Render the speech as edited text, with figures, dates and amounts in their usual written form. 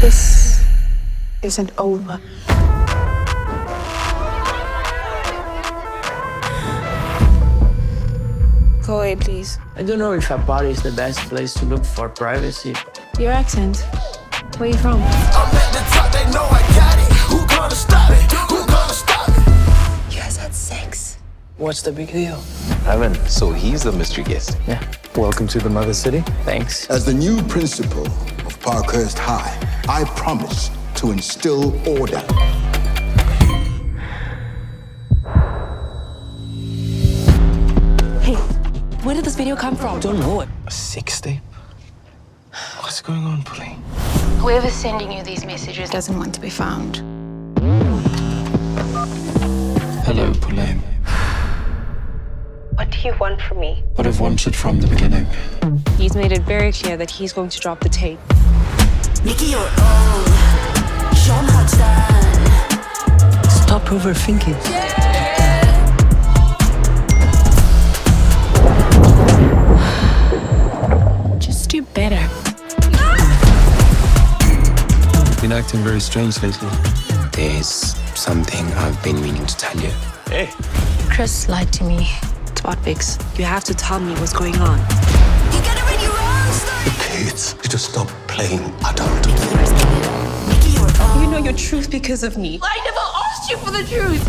This isn't over. Go away, please. I don't know if a bar is the best place to look for privacy. Your accent. Where are you from? I'm at the top, they know I got it. Who gonna stop it? Who gonna stop it? You guys had sex. What's the big deal? Ivan, so he's the mystery guest. Yeah, Welcome to the Mother City. thanks. As the new principal of Parkhurst High, I promise to instill order. Hey, where did this video come from? Don't know it. A sex tape? What's going on, Pauline? Whoever's sending you these messages Doesn't want to be found. Hello, Pauline. What do you want from me? What I've wanted from the beginning. He's made it very clear that he's going to drop the tape. Nikki, you're old. Show 'em how it's done. Stop overthinking. Just do better. You've been acting very strange lately. There's something I've been meaning to tell you. Hey. Chris lied to me. It's about Vix. You have to tell me what's going on. You gotta read your own story. Kids, you just stop playing adult. Nikki, you're old. You know your truth because of me. I never asked you for the truth.